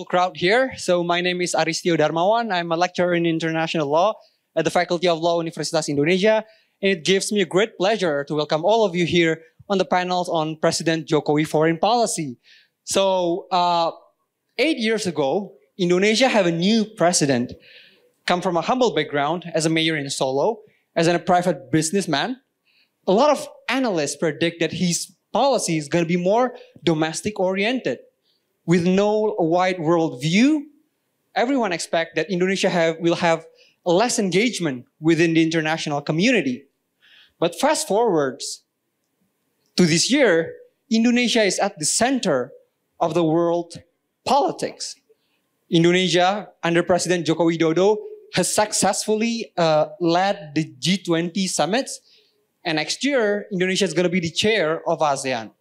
crowd here. So my name is Aristio Darmawan. I'm a lecturer in international law at the Faculty of Law, Universitas Indonesia. And it gives me a great pleasure to welcome all of you here on the panels on President Jokowi foreign policy. So 8 years ago, Indonesia had a new president, come from a humble background as a mayor in Solo, as a private businessman. A lot of analysts predict that his policy is going to be more domestic oriented. With no wide world view, everyone expects that Indonesia will have less engagement within the international community. But fast forwards to this year, Indonesia is at the center of the world politics. Indonesia, under President Joko Widodo, has successfully led the G20 summits. And next year, Indonesia is going to be the chair of ASEAN.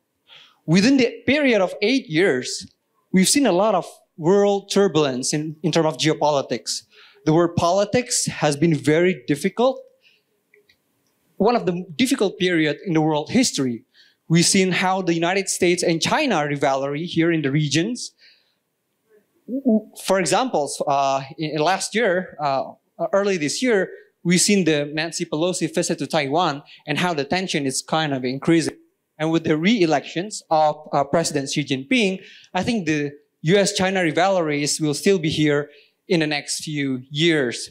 Within the period of 8 years, we've seen a lot of world turbulence in terms of geopolitics. The word politics has been very difficult. One of the difficult periods in the world history. We've seen how the United States and China rivalry here in the regions. For example, last year, early this year, we've seen the Nancy Pelosi visit to Taiwan and how the tension is kind of increasing. And with the re-elections of President Xi Jinping, I think the US-China rivalries will still be here in the next few years.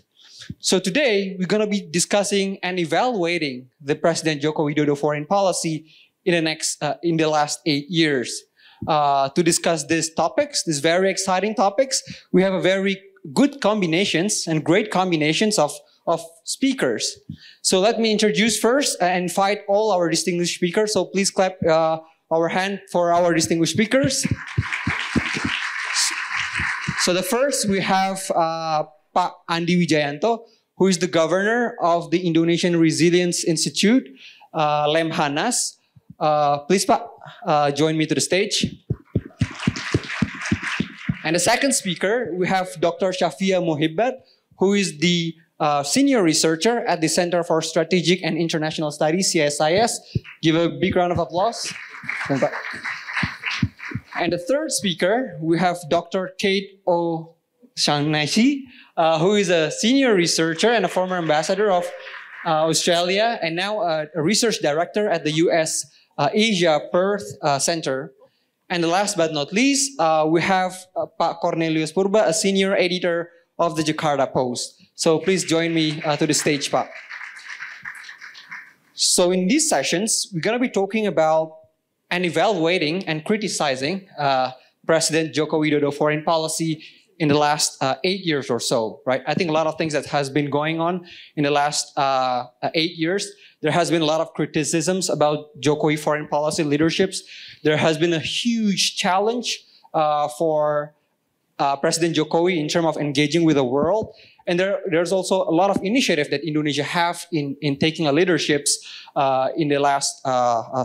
So today, we're going to be discussing and evaluating the President Joko Widodo foreign policy in the last 8 years. To discuss these topics, these very exciting topics, we have a very good combinations and great combinations of speakers. So let me introduce first and invite all our distinguished speakers. So please clap our hand for our distinguished speakers. So the first we have Pak Andi Wijayanto, who is the governor of the Indonesian Resilience Institute, Lemhanas. Please, Pak, join me to the stage. And the second speaker, we have Dr. Shafia Mohibbat, who is the senior researcher at the Center for Strategic and International Studies, CSIS. Give a big round of applause. And the third speaker, we have Dr. Kate O'Shaughnessy, who is a senior researcher and a former ambassador of Australia, and now a research director at the US Asia Perth Center. And last but not least, we have Pak Cornelius Purba, a senior editor of the Jakarta Post. So please join me to the stage, Pak. So in these sessions, we're going to be talking about and evaluating and criticizing President Joko Widodo foreign policy in the last 8 years or so, right? I think a lot of things that has been going on in the last 8 years. There has been a lot of criticisms about Jokowi foreign policy leaderships. There has been a huge challenge for President Jokowi in terms of engaging with the world. And there's also a lot of initiative that Indonesia have in taking a leaderships in the last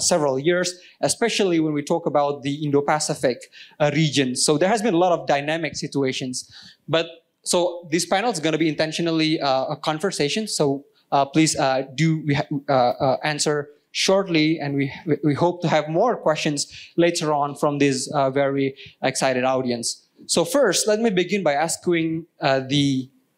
several years, especially when we talk about the Indo-Pacific region. So there has been a lot of dynamic situations. But so this panel is going to be intentionally a conversation. So please answer shortly, and we hope to have more questions later on from this very excited audience. So first, let me begin by asking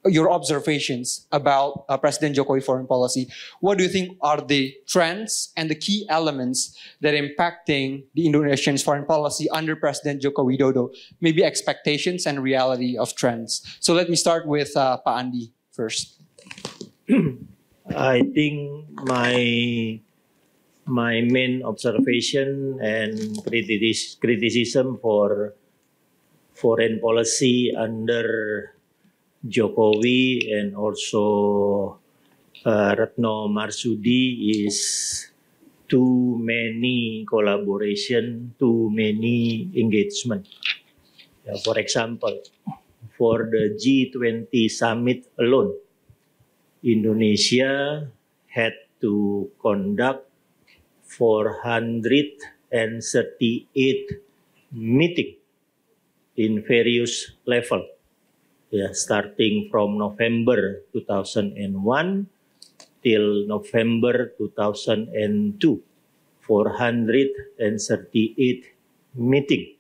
your observations about President Jokowi foreign policy. What do you think are the trends and the key elements that are impacting the Indonesian foreign policy under President Joko Widodo? Maybe expectations and reality of trends. So let me start with Pak Andi first. I think my main observation and criticism for foreign policy under Jokowi and also Retno Marsudi is too many collaboration, too many engagement. For example, for the G20 summit alone, Indonesia had to conduct 438 meetings in various levels. Starting from November 2001 till November 2002, 438 meetings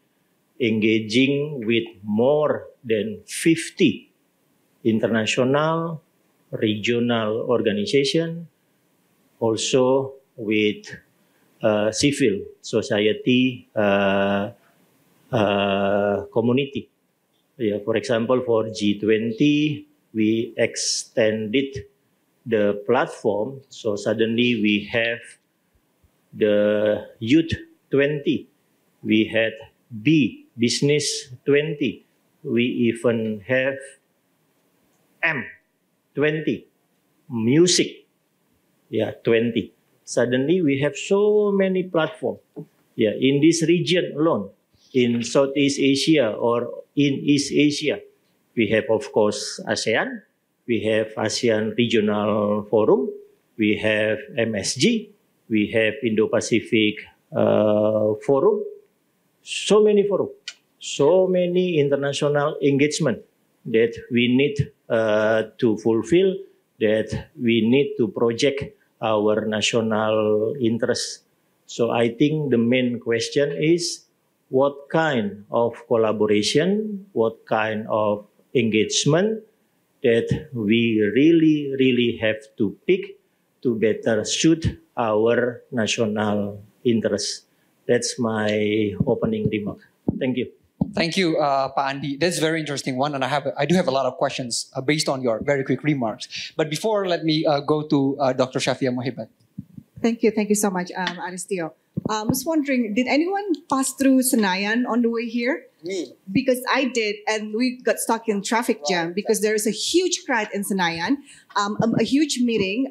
engaging with more than 50 international, regional organizations, also with civil society community. Yeah, for example, for G20, we extended the platform, so suddenly we have the Youth 20, we had Business 20, we even have M20, Music, 20. Suddenly we have so many platforms. Yeah, in this region alone, in Southeast Asia or in East Asia, we have, of course, ASEAN, we have ASEAN Regional Forum, we have MSG, we have Indo-Pacific Forum, so many forums, so many international engagement that we need to fulfill, that we need to project our national interests. So I think the main question is what kind of collaboration, what kind of engagement that we really have to pick to better suit our national interests. That's my opening remark. Thank you. Thank you, Pak Andi. That's a very interesting one, and I do have a lot of questions based on your very quick remarks. But before, let me go to Dr. Shafia Mohibat. Thank you so much, Aristio. I was wondering, did anyone pass through Senayan on the way here? Me. Because I did, and we got stuck in traffic jam because there is a huge crowd in Senayan, a huge meeting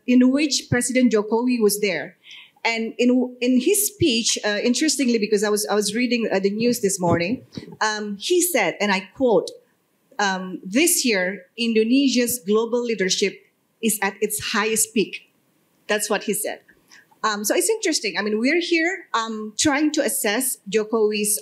in which President Jokowi was there. And in his speech, interestingly, because I was reading the news this morning, he said, and I quote, "This year, Indonesia's global leadership is at its highest peak." That's what he said. So it's interesting. I mean, we're here trying to assess Jokowi's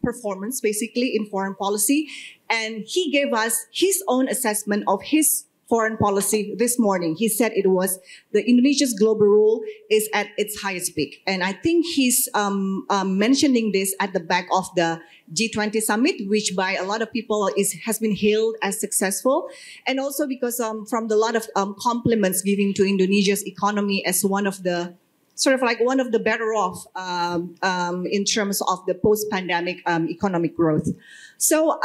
performance, basically, in foreign policy. And he gave us his own assessment of his foreign policy this morning. He said it was Indonesia's global role is at its highest peak. And I think he's mentioning this at the back of the G20 summit, which by a lot of people has been hailed as successful. And also because from the lot of compliments given to Indonesia's economy as one of the better off in terms of the post-pandemic economic growth. So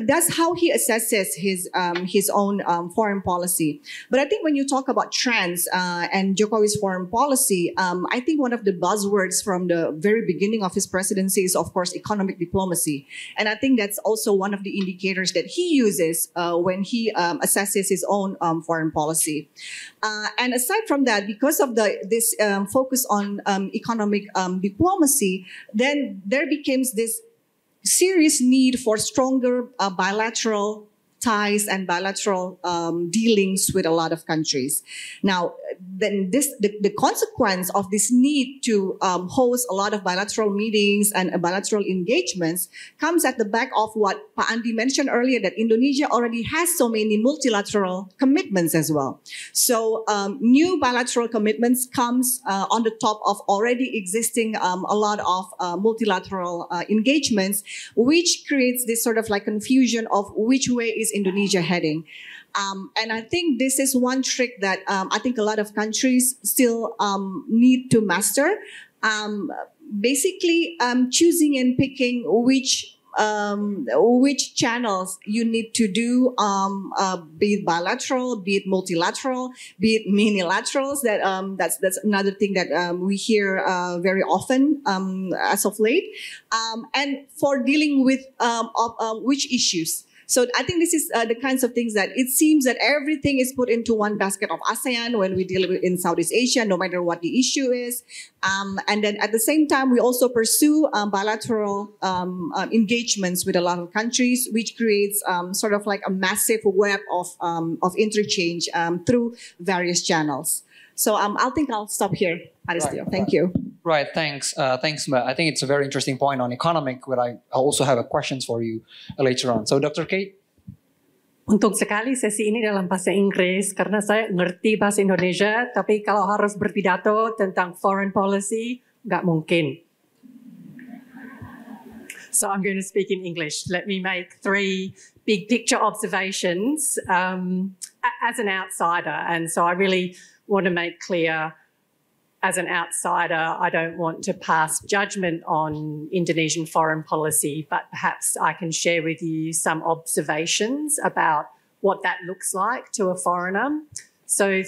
that's how he assesses his own foreign policy. But I think when you talk about trends and Jokowi's foreign policy, I think one of the buzzwords from the very beginning of his presidency is, of course, economic diplomacy. And I think that's also one of the indicators that he uses when he assesses his own foreign policy. And aside from that, because of this focus on economic diplomacy, then there becomes this serious need for stronger bilateral ties and bilateral dealings with a lot of countries. Now, then the consequence of this need to host a lot of bilateral meetings and bilateral engagements comes at the back of what Pak Andi mentioned earlier, that Indonesia already has so many multilateral commitments as well. So new bilateral commitments comes on the top of already existing a lot of multilateral engagements, which creates this sort of like confusion of which way is Indonesia heading. And I think this is one trick that I think a lot of countries still need to master. Basically, choosing and picking which channels you need to do, be it bilateral, be it multilateral, be it minilaterals. That's another thing that we hear very often as of late. And for dealing with which issues. So I think this is the kinds of things that it seems that everything is put into one basket of ASEAN when we deal with in Southeast Asia, no matter what the issue is. And then at the same time, we also pursue bilateral engagements with a lot of countries, which creates sort of like a massive web of interchange through various channels. So I think I'll stop here, Aristio. Right. Thank you. Right, thanks, Mbak. I think it's a very interesting point on economic, but I also have a questions for you later on. So, Dr. Kate? Untung sekali sesi ini dalam bahasa Inggris karena saya ngerti bahasa Indonesia, tapi kalau harus berpidato tentang foreign policy, nggak mungkin. So I'm going to speak in English. Let me make 3 big picture observations as an outsider. And so I really want to make clear, as an outsider, I don't want to pass judgment on Indonesian foreign policy, but perhaps I can share with you some observations about what that looks like to a foreigner. So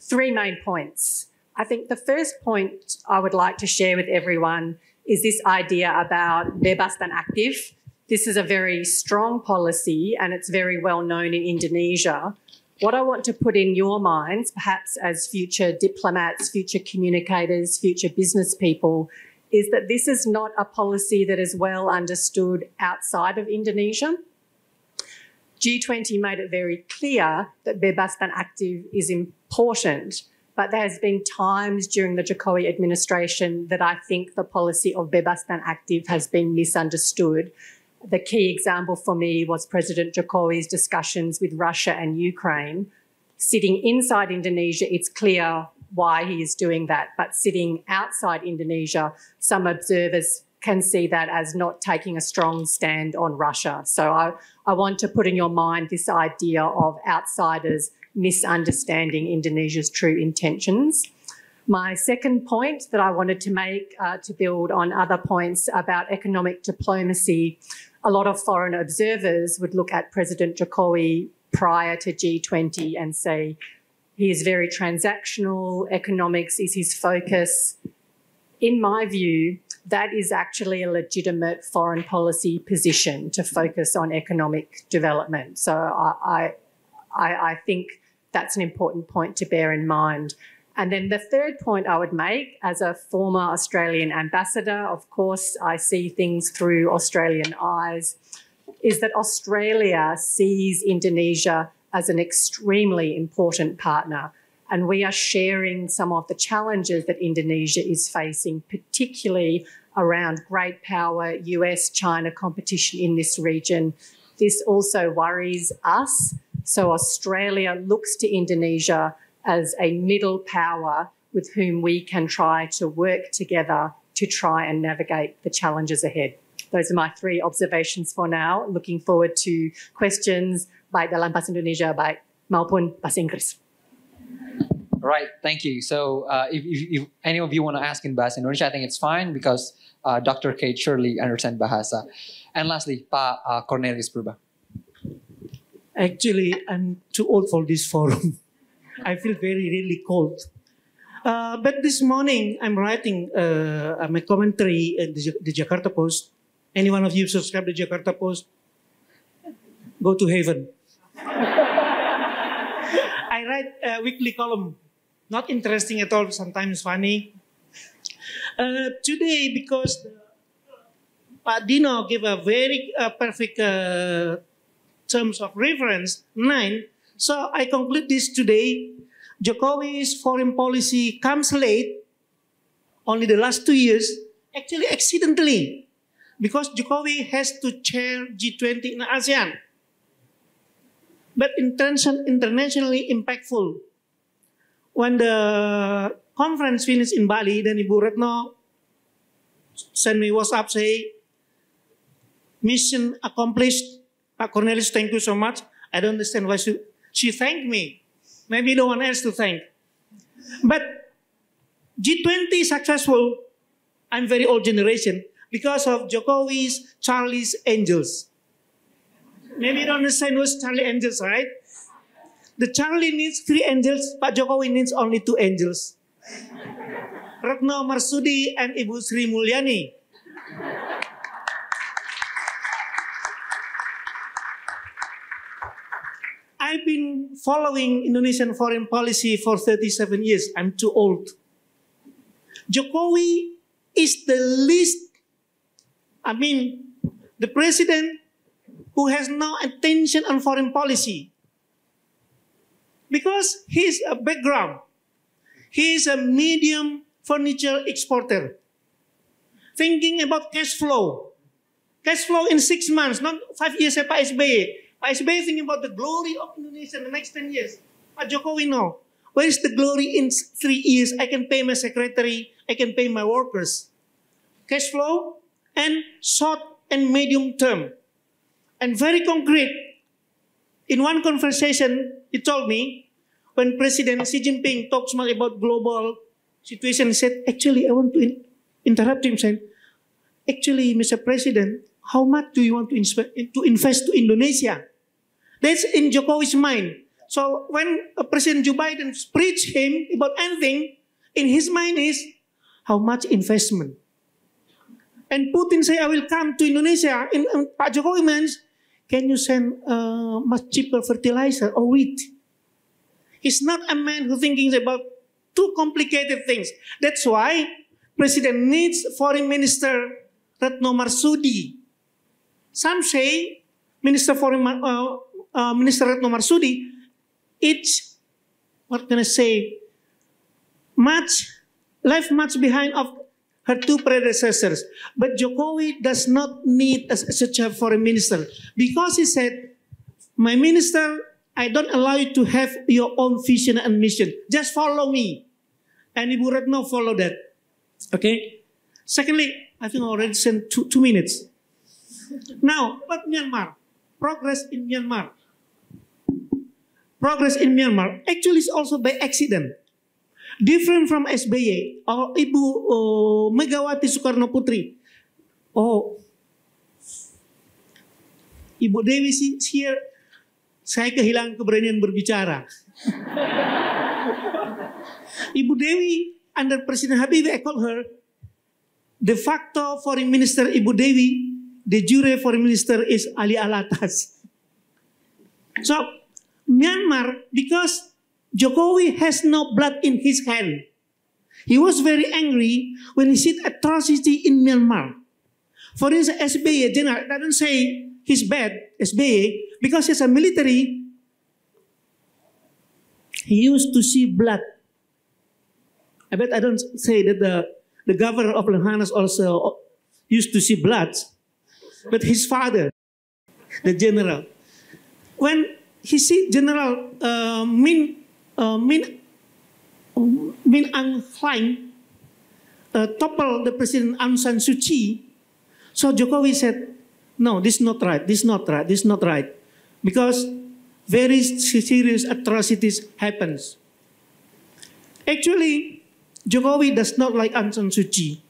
3 main points. I think the first point I would like to share with everyone is this idea about bebas dan aktif. This is a very strong policy and it's very well known in Indonesia. What I want to put in your minds, perhaps as future diplomats, future communicators, future business people, is that this is not a policy that is well understood outside of Indonesia. G20 made it very clear that bebas dan aktif is important, but there has been times during the Jokowi administration that I think the policy of bebas dan aktif has been misunderstood. The key example for me was President Jokowi's discussions with Russia and Ukraine. Sitting inside Indonesia, it's clear why he is doing that. But sitting outside Indonesia, some observers can see that as not taking a strong stand on Russia. So I want to put in your mind this idea of outsiders misunderstanding Indonesia's true intentions. My second point that I wanted to make to build on other points about economic diplomacy, a lot of foreign observers would look at President Jokowi prior to G20 and say he is very transactional, economics is his focus. In my view, that is actually a legitimate foreign policy position to focus on economic development. So I think that's an important point to bear in mind. And then the third point I would make, as a former Australian ambassador, of course, I see things through Australian eyes, is that Australia sees Indonesia as an extremely important partner. And we are sharing some of the challenges that Indonesia is facing, particularly around great power, US-China competition in this region. This also worries us. So Australia looks to Indonesia as a middle power with whom we can try to work together to try and navigate the challenges ahead. Those are my 3 observations for now. Looking forward to questions baik dalam bahasa Indonesia baik maupun bahasa Inggris. Right, thank you. So if any of you want to ask in Bahasa Indonesia, I think it's fine because Dr. Kate surely understands Bahasa. And lastly, Pak Cornelius Purba. Actually, I'm too old for this forum. I feel really cold. But this morning, I'm writing my commentary at the Jakarta Post. Any one of you subscribe to Jakarta Post? Go to heaven. I write a weekly column. Not interesting at all, sometimes funny. Today, because Pak Dino gave a very perfect terms of reference, 9. So I conclude this today. Jokowi's foreign policy comes late, only the last 2 years, actually accidentally, because Jokowi has to chair G20 in ASEAN. But internationally impactful. When the conference finished in Bali, then Ibu Retno sent me WhatsApp saying, mission accomplished. Pak Cornelius, thank you so much. I don't understand why she thanked me. Maybe no one else to thank. But G20 successful, I'm very old generation, because of Jokowi's Charlie's Angels. Maybe you don't understand what's Charlie Angels, right? The Charlie needs 3 angels, Pak Jokowi needs only 2 angels. Retno Marsudi and Ibu Sri Mulyani. I've been following Indonesian foreign policy for 37 years. I'm too old. Jokowi is the least, the president who has no attention on foreign policy. Because his background, he is a medium furniture exporter. Thinking about cash flow. Cash flow in 6 months, not 5 years at Pak SBY. Pak SBY thinking about the glory of Indonesia in the next 10 years. Pak Jokowi, no. Where is the glory in 3 years? I can pay my secretary, I can pay my workers. Cash flow and short and medium term, and very concrete. In one conversation, he told me, when President Xi Jinping talks much about global situation, he said, actually, I want to interrupt him, saying, actually, Mr. President, how much do you want to invest to Indonesia? That's in Jokowi's mind. So when President Joe Biden preach him about anything, in his mind is, how much investment? And Putin say, I will come to Indonesia. In Pak Jokowi means, can you send much cheaper fertilizer or wheat? He's not a man who thinking about too complicated things. That's why President needs Foreign Minister Retno Marsudi. Some say Minister Retno Marsudi, it's, what can I say, left much behind of her two predecessors. But Jokowi does not need such a foreign minister, because he said, my minister, I don't allow you to have your own vision and mission. Just follow me. And Ibu Retno follow that. Okay? Secondly, I think I already sent 2 minutes. Now, about Myanmar. Progress in Myanmar. Progress in Myanmar actually is also by accident. Different from SBY or Ibu Megawati Soekarno Putri. Oh, Ibu Dewi here, saya kehilangan keberanian berbicara. Ibu Dewi under President Habibie, I call her de facto foreign minister. Ibu Dewi, de jure foreign minister is Ali Alatas. So Myanmar, because Jokowi has no blood in his hand, he was very angry when he see atrocity in Myanmar. For instance, SBY general doesn't say he's bad, SBY, because he's a military. He used to see blood. I bet I don't say that the governor of Lemhanas also used to see blood, but his father, the general, when he see General Min Aung Hlaing topple the President Aung San Suu Kyi, so Jokowi said, no, this is not right, this is not right, this is not right, because very serious atrocities happens. Actually, Jokowi does not like Aung San Suu Kyi.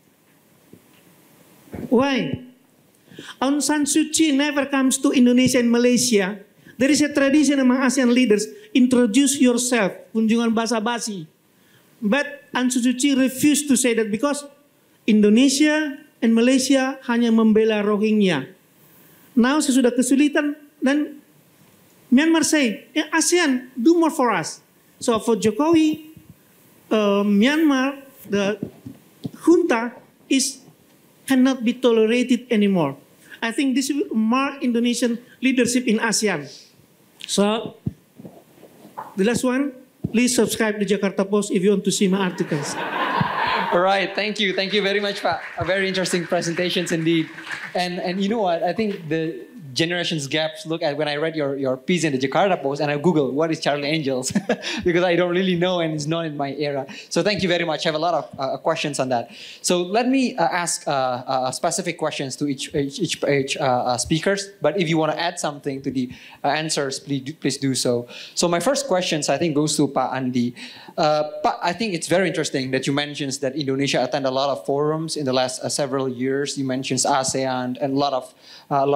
Why? Aung San Suu Kyi never comes to Indonesia and Malaysia. There is a tradition among ASEAN leaders, introduce yourself, kunjungan basa-basi. But Aung San Suu Kyi refused to say that because Indonesia and Malaysia hanya membela Rohingya. Now sesudah kesulitan, dan Myanmar say, ASEAN, do more for us. So for Jokowi, Myanmar, the junta cannot be tolerated anymore. I think this will mark Indonesian leadership in ASEAN. So, the last one, please subscribe to Jakarta Post if you want to see my articles. All right, thank you very much, Pak. Very interesting presentations indeed. And you know what? I think the generations gaps look at when I read your piece in the Jakarta Post and I Google what is Charlie Angels because I don't really know and it's not in my era. So thank you very much. I have a lot of questions on that. So let me ask specific questions to each speakers. But if you want to add something to the answers, please do so. So my first questions I think goes to Pak Andi. Pak, I think it's very interesting that you mentioned that Indonesia attend a lot of forums in the last several years. You mentioned ASEAN and a lot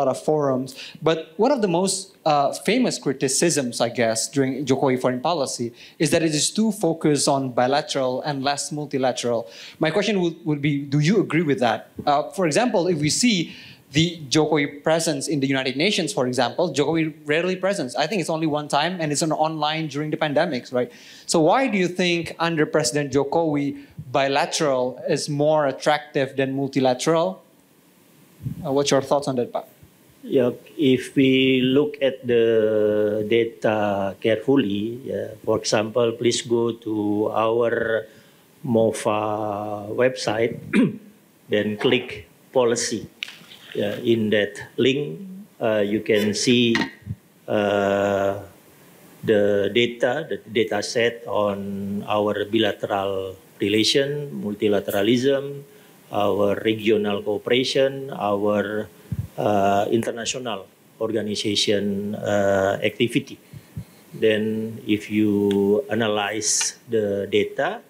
of forums. But one of the most famous criticisms, I guess, during Jokowi foreign policy is that it is too focused on bilateral and less multilateral. My question would be, do you agree with that? For example, if we see the Jokowi presence in the United Nations, for example, Jokowi rarely presents. I think it's only one time and it's on online during the pandemics, right? So why do you think under President Jokowi, bilateral is more attractive than multilateral? What's your thoughts on that, Pak? Yeah, if we look at the data carefully, for example, please go to our MOFA website, then click policy. In that link, you can see the data set on our bilateral relation, multilateralism, our regional cooperation, our international organization activity. Then if you analyze the data,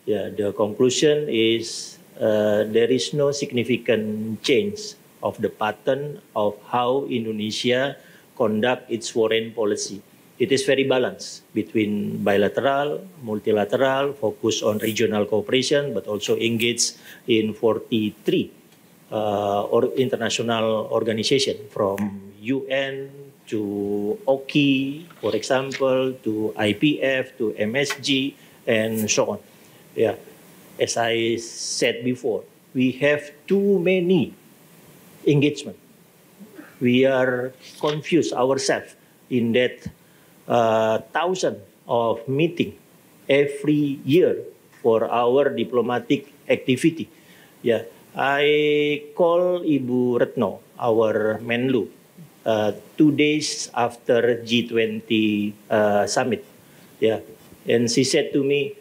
yeah, the conclusion is there is no significant change of the pattern of how Indonesia conduct its foreign policy. It is very balanced between bilateral, multilateral, focus on regional cooperation, but also engage in 43 or international organization, from UN to OKI, for example, to IPF, to MSG, and so on. Yeah, as I said before, we have too many engagement. We are confused ourselves in that thousand of meeting every year for our diplomatic activity. Yeah, I call Ibu Retno, our Menlu, 2 days after G20 summit. Yeah, and she said to me,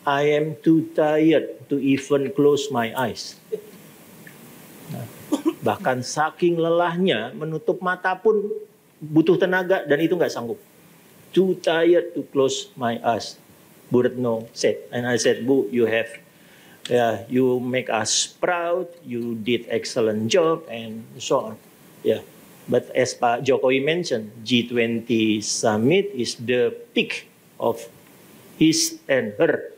I am too tired to even close my eyes. Bahkan saking lelahnya, menutup mata pun butuh tenaga dan itu nggak sanggup. Too tired to close my eyes, Bu Retno said. And I said, Bu, you have, you make us proud, you did excellent job, and so on. Yeah. But as Pak Jokowi mentioned, G20 summit is the peak of his and her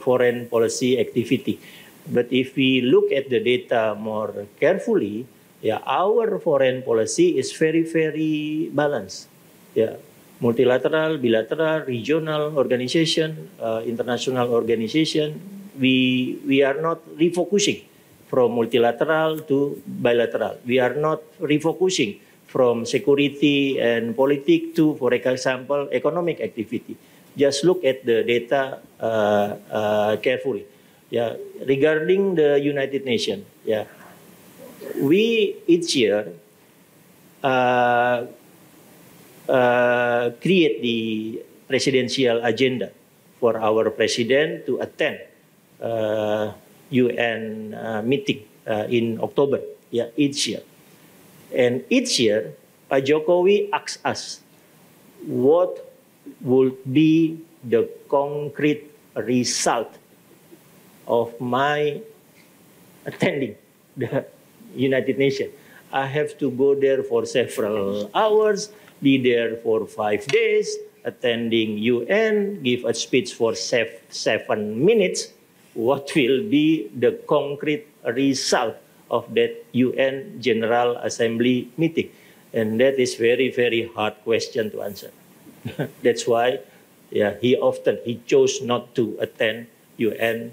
foreign policy activity. But if we look at the data more carefully, yeah, our foreign policy is very, very balanced. Yeah, multilateral, bilateral, regional organization, international organization. We are not refocusing from multilateral to bilateral. We are not refocusing from security and politics to, for example, economic activity. Just look at the data carefully. Yeah, regarding the United Nations, yeah, we each year create the presidential agenda for our president to attend UN meeting in October, yeah, each year. And each year, Pak Jokowi asks us, what would be the concrete result of my attending the United Nations? I have to go there for several hours, be there for 5 days, attending UN, give a speech for 7 minutes. What will be the concrete result of that UN General Assembly meeting? And that is very, very hard question to answer. That's why, yeah, he chose not to attend UN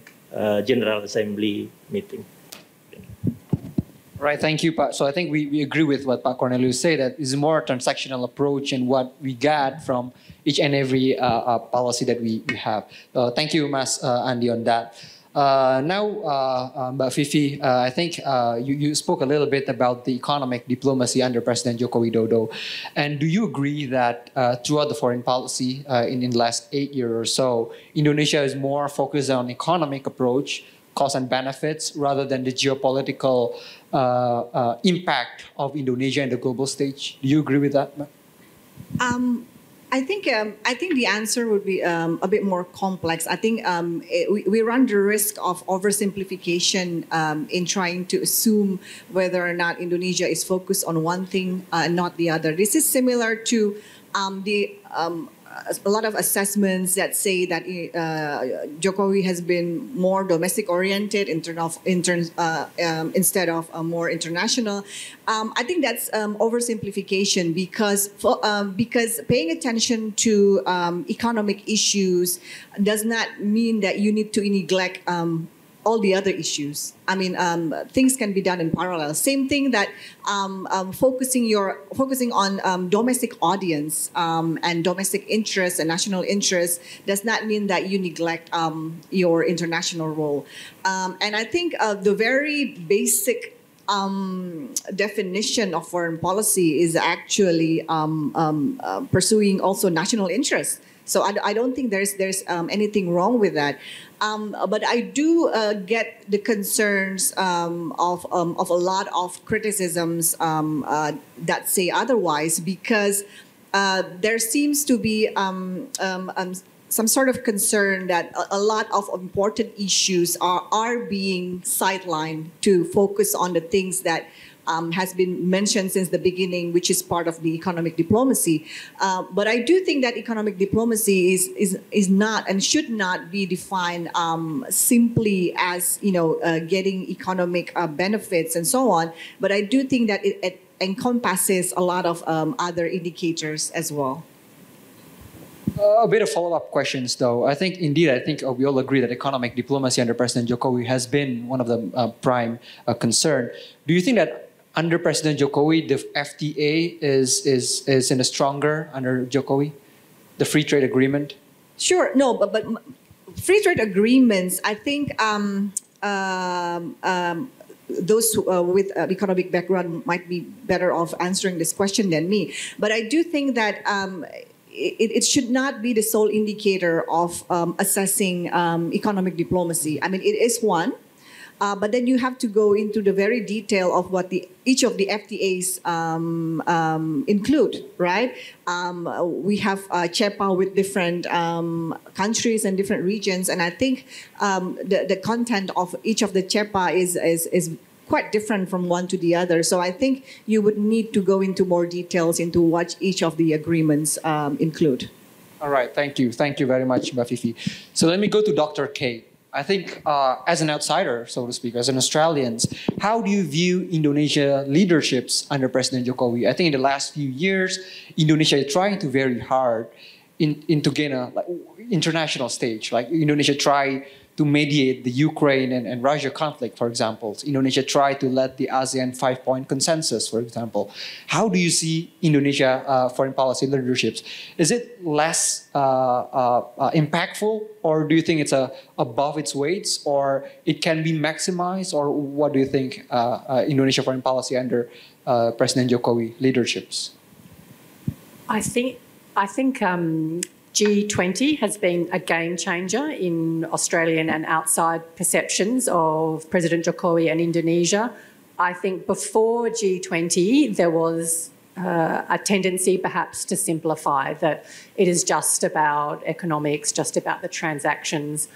General Assembly meeting. Right, thank you, Pak. So I think we agree with what Pak Cornelius said, that it's a more transactional approach and what we got from each and every policy that we have. Thank you, Mas Andi, on that. Now, Mbak Fifi, I think you spoke a little bit about the economic diplomacy under President Joko Widodo. And do you agree that throughout the foreign policy in the last 8 years or so, Indonesia is more focused on economic approach, costs and benefits, rather than the geopolitical impact of Indonesia in the global stage? Do you agree with that? I think the answer would be a bit more complex. I think we run the risk of oversimplification in trying to assume whether or not Indonesia is focused on one thing and not the other. This is similar to a lot of assessments that say that Jokowi has been more domestic oriented instead of more international. I think that's oversimplification because paying attention to economic issues does not mean that you need to neglect all the other issues. I mean, things can be done in parallel. Same thing that focusing on domestic audience and domestic interests and national interests does not mean that you neglect your international role. And I think the very basic definition of foreign policy is actually pursuing also national interests. So I don't think there's anything wrong with that. But I do get the concerns of a lot of criticisms that say otherwise, because there seems to be some sort of concern that a lot of important issues are being sidelined to focus on the things that has been mentioned since the beginning, which is part of the economic diplomacy. But I do think that economic diplomacy is not and should not be defined simply as getting economic benefits and so on. But I do think that it encompasses a lot of other indicators as well. A bit of follow-up questions, though. I think we all agree that economic diplomacy under President Jokowi has been one of the prime concern. Do you think that under President Jokowi, the FTA is in a stronger under Jokowi, the free trade agreement? Sure, no, but free trade agreements, I think those with economic background might be better off answering this question than me. But I do think that it should not be the sole indicator of assessing economic diplomacy. I mean, it is one, but then you have to go into the very detail of what each of the FTAs include, right? We have CEPA with different countries and different regions, and I think the content of each of the CEPA is quite different from one to the other. So I think you would need to go into more details into what each of the agreements include. All right, thank you. Thank you very much, Mbak Fifi. So let me go to Dr. Kate. I think as an outsider, so to speak, as an Australian, how do you view Indonesia leaderships under President Jokowi? I think in the last few years, Indonesia is trying to very hard to gain a international stage. Like Indonesia tried to mediate the Ukraine and Russia conflict, for example. Indonesia tried to lead the ASEAN 5-point consensus, for example. How do you see Indonesia foreign policy leaderships? Is it less impactful, or do you think it's above its weights, or it can be maximized, or what do you think Indonesia foreign policy under President Jokowi leaderships? I think G20 has been a game changer in Australian and outside perceptions of President Jokowi and Indonesia. I think before G20, there was a tendency perhaps to simplify that it is just about economics, just about the transactions.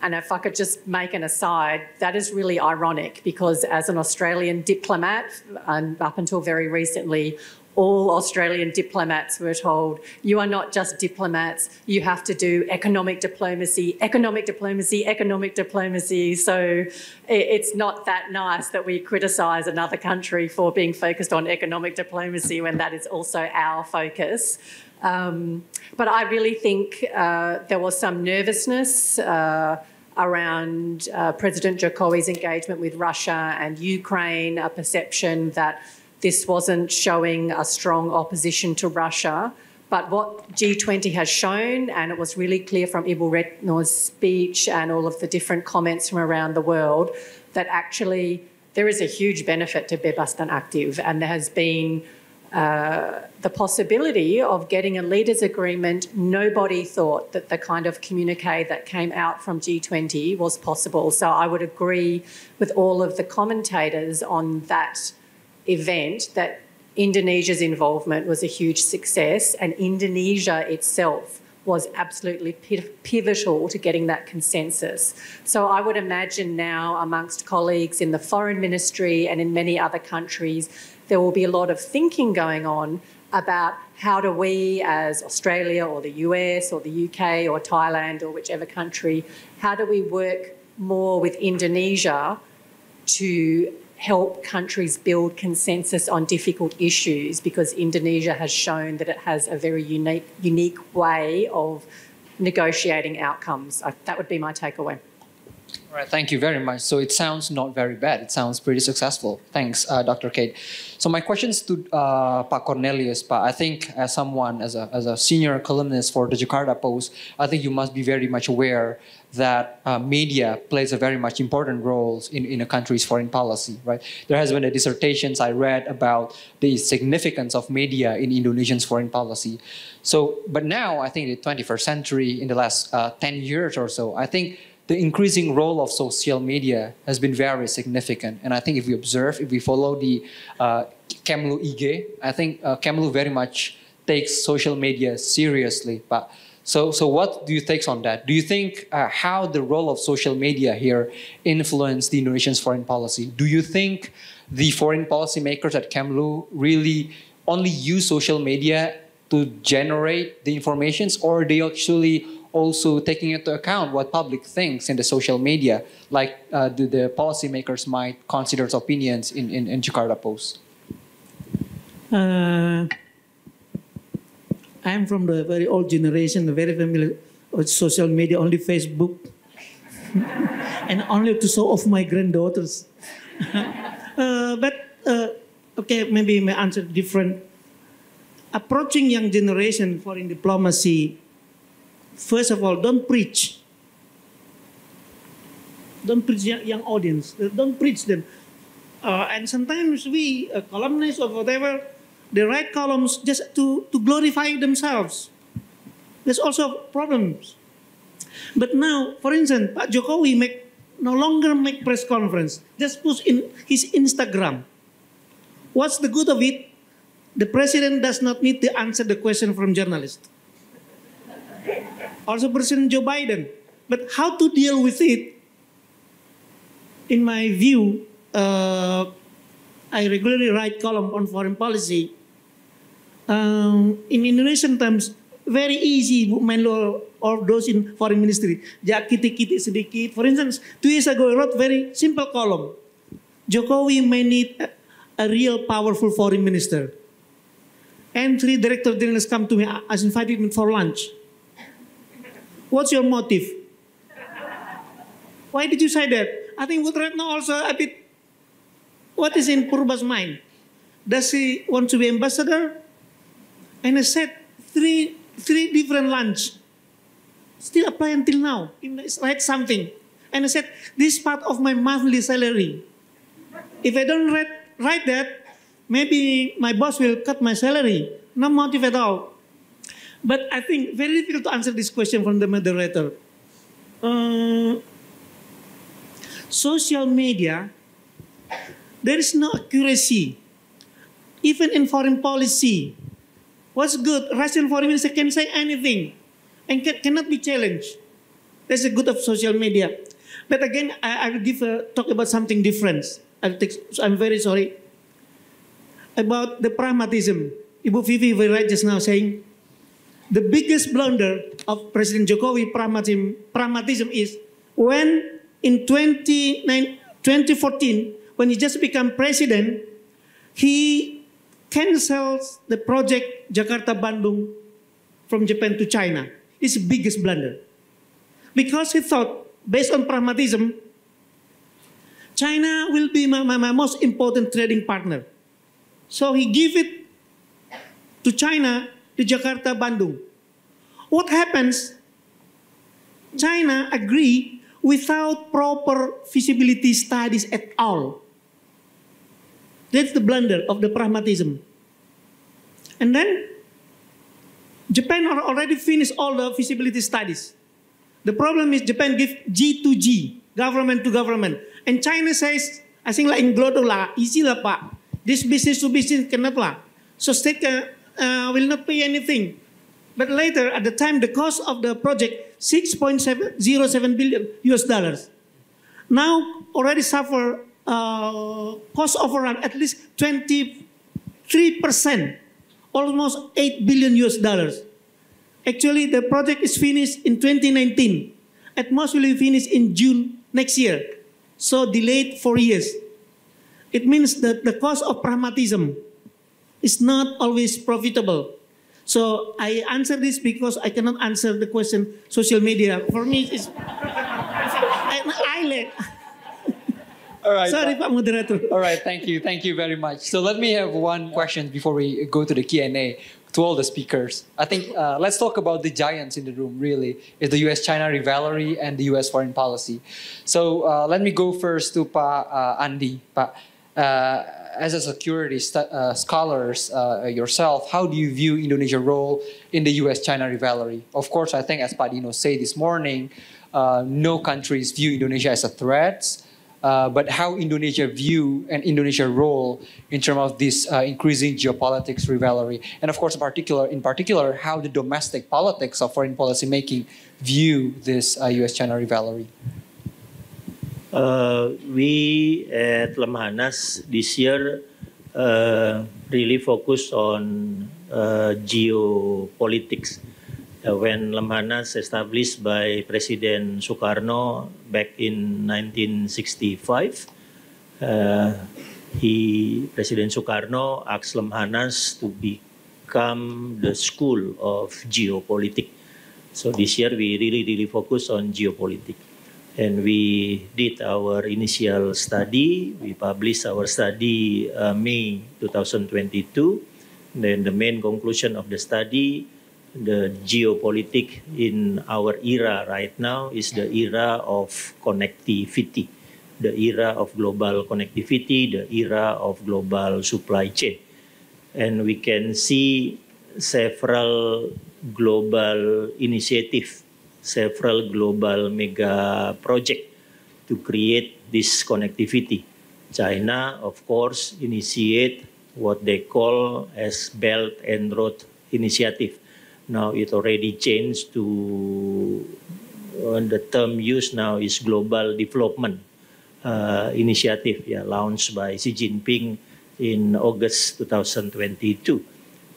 And if I could just make an aside, that is really ironic, because as an Australian diplomat, and up until very recently, all Australian diplomats were told, you are not just diplomats, you have to do economic diplomacy, economic diplomacy, economic diplomacy. So it's not that nice that we criticise another country for being focused on economic diplomacy when that is also our focus. But I really think there was some nervousness around President Jokowi's engagement with Russia and Ukraine, a perception that this wasn't showing a strong opposition to Russia. But what G20 has shown, and it was really clear from Ibu Retno's speech and all of the different comments from around the world, that actually there is a huge benefit to bebas dan aktif, and there has been the possibility of getting a leaders' agreement. Nobody thought that the kind of communique that came out from G20 was possible. So I would agree with all of the commentators on that event that Indonesia's involvement was a huge success, and Indonesia itself was absolutely pivotal to getting that consensus. So I would imagine now amongst colleagues in the foreign ministry and in many other countries, there will be a lot of thinking going on about how do we as Australia or the US or the UK or Thailand or whichever country, how do we work more with Indonesia to help countries build consensus on difficult issues, because Indonesia has shown that it has a very unique way of negotiating outcomes. That would be my takeaway. All right, thank you very much. So it sounds not very bad. It sounds pretty successful. Thanks, Dr. Kate. So my questions to Pak Cornelius, Pak. I think as someone, as a senior columnist for the Jakarta Post, I think you must be very much aware that media plays a very much important role in a country's foreign policy, right? There has been a dissertations I read about the significance of media in Indonesia's foreign policy. So, but now I think in the 21st century, in the last 10 years or so, I think the increasing role of social media has been very significant. And I think if we observe, if we follow the Kemlu IG, I think Kemlu very much takes social media seriously. But so what do you take on that? Do you think how the role of social media here influenced the Indonesian's foreign policy? Do you think the foreign policy makers at Kemlu really only use social media to generate the informations, or they actually also taking into account what public thinks in the social media, like the policymakers might consider opinions in Jakarta Post? I'm from the very old generation, very familiar with social media, only Facebook, and only to show off my granddaughters. Okay, maybe my answer different. Approaching young generation foreign diplomacy, first of all, don't preach. Don't preach young audience. Don't preach them. And sometimes we, columnists or whatever, they write columns just to glorify themselves. There's also problems. But now, for instance, Pak Jokowi no longer make press conference. Just post in his Instagram. What's the good of it? The president does not need to answer the question from journalists. Also President Joe Biden. But how to deal with it? In my view, I regularly write column on foreign policy. In Indonesian terms, very easy main law or those in foreign ministry. Jak kitik-kitik sedikit. For instance, 2 years ago I wrote very simple column. Jokowi may need a real powerful foreign minister. And 3 director generals come to me, as invited me for lunch. What's your motive? Why did you say that? I think right now also a bit, what is in Purba's mind? Does he want to be ambassador? And I said, three different lunch. Still apply until now. Write something. And I said, this is part of my monthly salary. If I don't write that, maybe my boss will cut my salary. No motive at all. But I think very difficult to answer this question from the moderator. Social media, there is no accuracy. Even in foreign policy, what's good? Russian foreign minister can say anything and cannot be challenged. That's the good of social media. But again, I will talk about something different. I'm very sorry. About the pragmatism. Ibu Vivi was right just now saying, the biggest blunder of President Jokowi pragmatism is when in 2014, when he just became president, he cancels the project Jakarta-Bandung from Japan to China. It's the biggest blunder. Because he thought, based on pragmatism, China will be my most important trading partner. So he gave it to China, to Jakarta-Bandung. What happens? China agree without proper feasibility studies at all. That's the blunder of the pragmatism. And then Japan already finished all the feasibility studies. The problem is Japan give G to G, government to government. And China says, I think like in Glodo lah, easy lah pak. This business to business cannot lah. So state will not pay anything. But later, at the time, the cost of the project, $6.07 billion US dollars. Now, already suffer cost overrun at least 23%, almost $8 billion US dollars. Actually, the project is finished in 2019. At most, will be finished in June next year. So delayed 4 years. It means that the cost of pragmatism is not always profitable. So I answer this because I cannot answer the question social media. For me, it's an island. All right. Sorry, Pak Moderator. All right, thank you very much. So let me have one question before we go to the Q&A to all the speakers. I think let's talk about the giants in the room, really, is the US-China rivalry and the US foreign policy. So let me go first to Pa Andi. Pa, as a security scholars yourself, how do you view Indonesia's role in the US-China rivalry? Of course, I think as Pak Dino said this morning, no countries view Indonesia as a threat. But how Indonesia view and Indonesia's role in terms of this increasing geopolitics rivalry, and of course, in particular, how the domestic politics of foreign policy making view this U.S.-China rivalry. We at Lemhanas this year really focus on geopolitics. When Lemhanas established by President Sukarno back in 1965, President Sukarno asked Lemhanas to become the school of geopolitics. So this year we really focus on geopolitics. And we did our initial study. We published our study May 2022. Then the main conclusion of the study, the geopolitics in our era right now is the era of connectivity, the era of global connectivity, the era of global supply chain. And we can see several global initiatives, several global mega projects to create this connectivity. China, of course, initiate what they call as Belt and Road Initiative. Now it already changed to, the term used now is Global Development Initiative, launched by Xi Jinping in August 2022.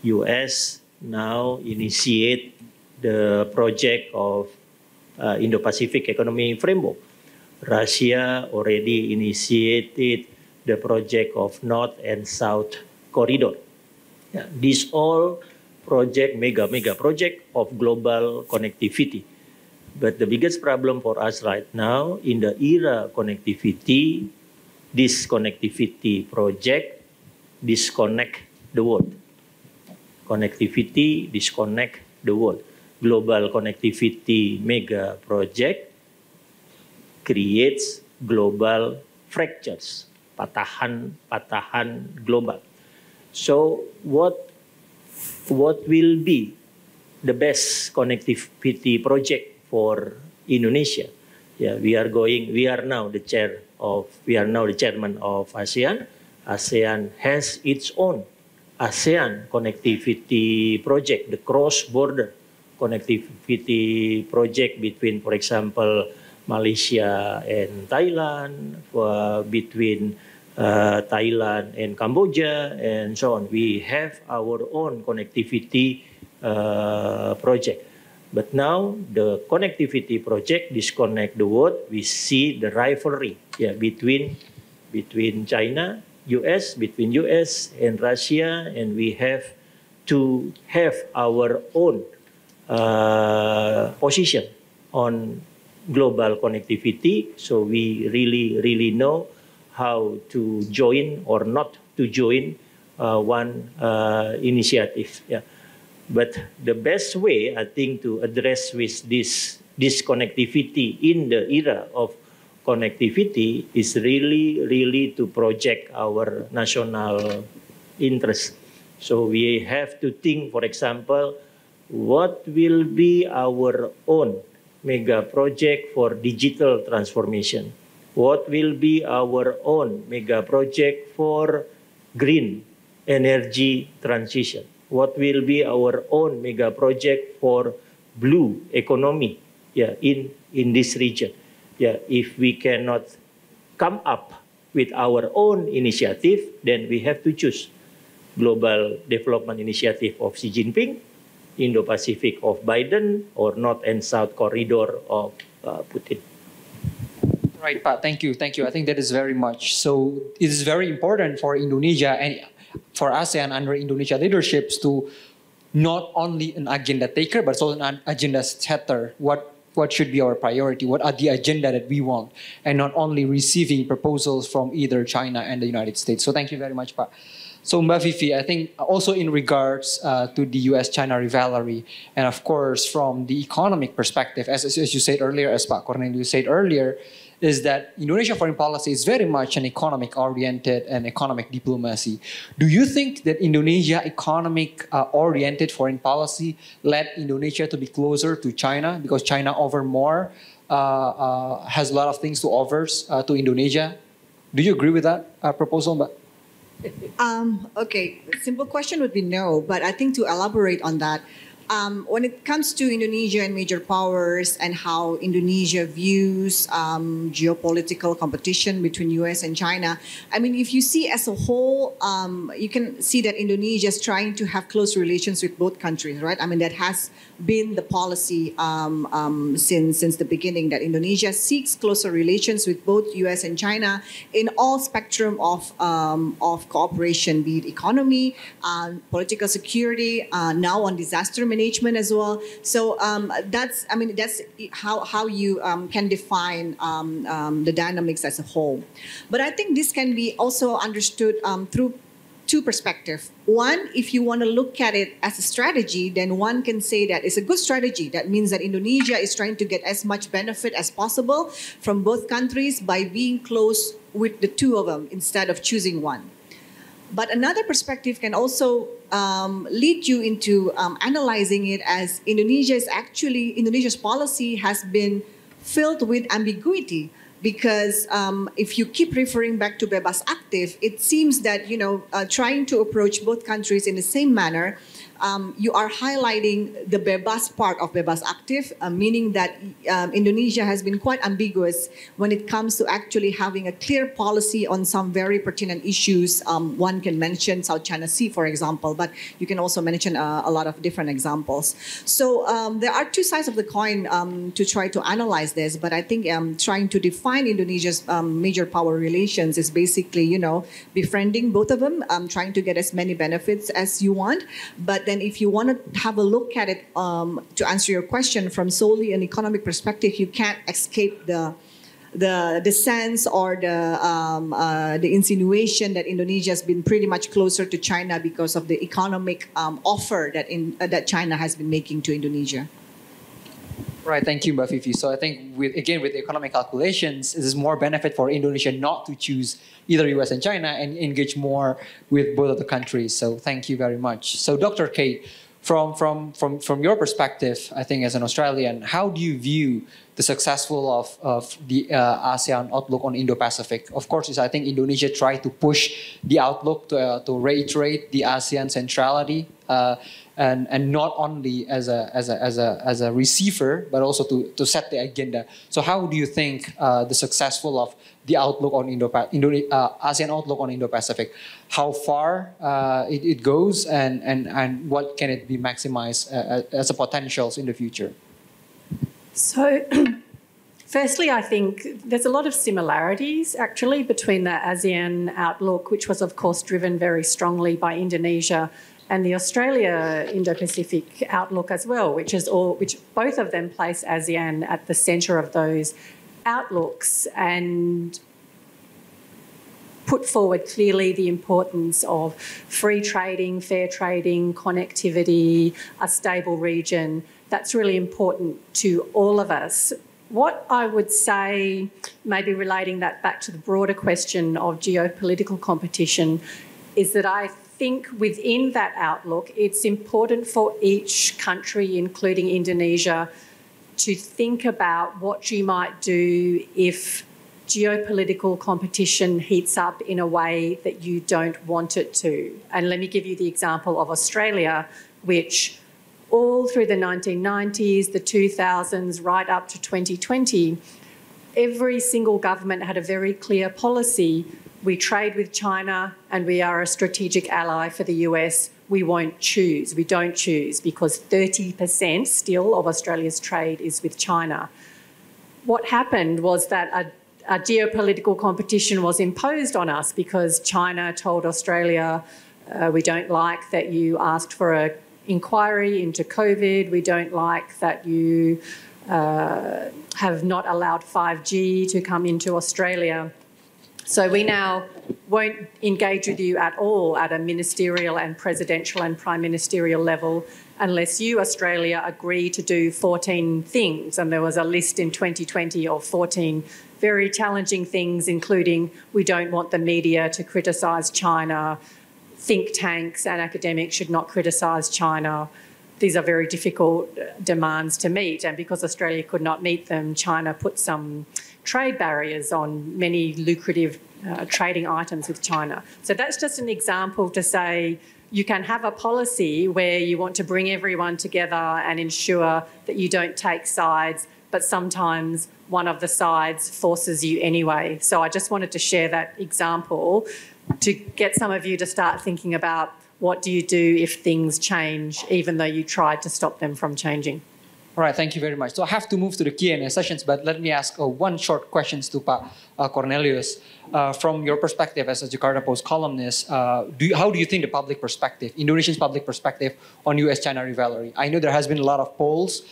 US now initiate the project of Indo-Pacific Economic Framework. Russia already initiated the project of North and South Corridor. These all project, mega project of global connectivity. But the biggest problem for us right now in the era connectivity, this connectivity project disconnect the world. Connectivity disconnect the world. Global connectivity mega project creates global fractures, patahan global. So what will be the best connectivity project for Indonesia? We are now the chairman of ASEAN. ASEAN has its own ASEAN connectivity project, the cross-border connectivity project between, for example, Malaysia and Thailand, between Thailand and Cambodia, and so on. We have our own connectivity project. But now the connectivity project disconnect the world. We see the rivalry between China, US, between US and Russia, and we have to have our own position on global connectivity. So we really know how to join or not to join one initiative. But the best way, I think, to address with this connectivity in the era of connectivity is really to project our national interest. So we have to think, for example, what will be our own mega project for digital transformation? What will be our own mega project for green energy transition? What will be our own mega project for blue economy in this region? If we cannot come up with our own initiative, then we have to choose Global Development Initiative of Xi Jinping, Indo-Pacific of Biden, or North and South Corridor of Putin. Right, Pat. Thank you. I think that is very much. So it is very important for Indonesia and for ASEAN under Indonesia leaderships to not only an agenda taker, but also an agenda setter. What what should be our priority, what are the agenda that we want, and not only receiving proposals from either China and the United States. So thank you very much, Pak. So Mbak Vivi, I think also in regards to the US-China rivalry, and of course from the economic perspective, as you said earlier, as Pak Cornelius said earlier, is that Indonesia foreign policy is very much an economic-oriented and economic diplomacy. Do you think that Indonesia economic-oriented foreign policy led Indonesia to be closer to China because China has a lot of things to offer to Indonesia? Do you agree with that proposal, Mbak? Okay, simple question would be no, but I think to elaborate on that, when it comes to Indonesia and major powers and how Indonesia views geopolitical competition between US and China, I mean, if you see as a whole, you can see that Indonesia is trying to have close relations with both countries, right? I mean, that has been the policy since the beginning, that Indonesia seeks closer relations with both US and China in all spectrum of cooperation, be it economy, political security, now on disaster management as well. So that's how you can define the dynamics as a whole. But I think this can be also understood through two perspectives. One, if you want to look at it as a strategy, then one can say that it's a good strategy. That means that Indonesia is trying to get as much benefit as possible from both countries by being close with the two of them instead of choosing one. But another perspective can also lead you into analyzing it as Indonesia's policy has been filled with ambiguity. Because if you keep referring back to bebas aktif, it seems that trying to approach both countries in the same manner, you are highlighting the bebas part of bebas aktif, meaning that Indonesia has been quite ambiguous when it comes to actually having a clear policy on some very pertinent issues. One can mention South China Sea, for example, but you can also mention a lot of different examples. So there are two sides of the coin to try to analyze this, but I think trying to define Indonesia's major power relations is basically, befriending both of them, trying to get as many benefits as you want. But then if you want to have a look at it, to answer your question from solely an economic perspective, you can't escape the sense or the insinuation that Indonesia has been pretty much closer to China because of the economic offer that China has been making to Indonesia. Right, thank you, Mbak Vivi. So I think with economic calculations, it is more benefit for Indonesia not to choose either US and China and engage more with both of the countries. So thank you very much. So Dr. Kate, from your perspective, I think as an Australian, how do you view the successful of the ASEAN outlook on Indo-Pacific? Of course, I think Indonesia tried to push the outlook to reiterate the ASEAN centrality. And not only as a receiver, but also to set the agenda. So how do you think the successful of the outlook on ASEAN outlook on Indo-Pacific, how far it goes, and what can it be maximized as a potentials in the future? So, firstly, I think there's a lot of similarities actually between the ASEAN outlook, which was of course driven very strongly by Indonesia, and the Australia Indo-Pacific outlook as well, which both of them place ASEAN at the centre of those outlooks and put forward clearly the importance of free trading, fair trading, connectivity, a stable region. That's really important to all of us. What I would say, maybe relating that back to the broader question of geopolitical competition, is that I think within that outlook, it's important for each country, including Indonesia, to think about what you might do if geopolitical competition heats up in a way that you don't want it to. And let me give you the example of Australia, which all through the 1990s, the 2000s, right up to 2020, every single government had a very clear policy. We trade with China and we are a strategic ally for the US. We won't choose. We don't choose because 30% still of Australia's trade is with China. What happened was that a geopolitical competition was imposed on us because China told Australia, we don't like that you asked for an inquiry into COVID. We don't like that you have not allowed 5G to come into Australia. So we now won't engage with you at all at a ministerial and presidential and prime ministerial level unless you, Australia, agree to do 14 things. And there was a list in 2020 of 14 very challenging things, including we don't want the media to criticise China, think tanks and academics should not criticise China. These are very difficult demands to meet, and because Australia could not meet them, China put some trade barriers on many lucrative trading items with China. So that's just an example to say you can have a policy where you want to bring everyone together and ensure that you don't take sides, but sometimes one of the sides forces you anyway. So I just wanted to share that example to get some of you to start thinking about what do you do if things change, even though you tried to stop them from changing. All right, thank you very much. So I have to move to the Q&A sessions, but let me ask one short question to Pak Cornelius. From your perspective as a Jakarta Post columnist, how do you think the public perspective, Indonesia's public perspective on US-China rivalry? I know there has been a lot of polls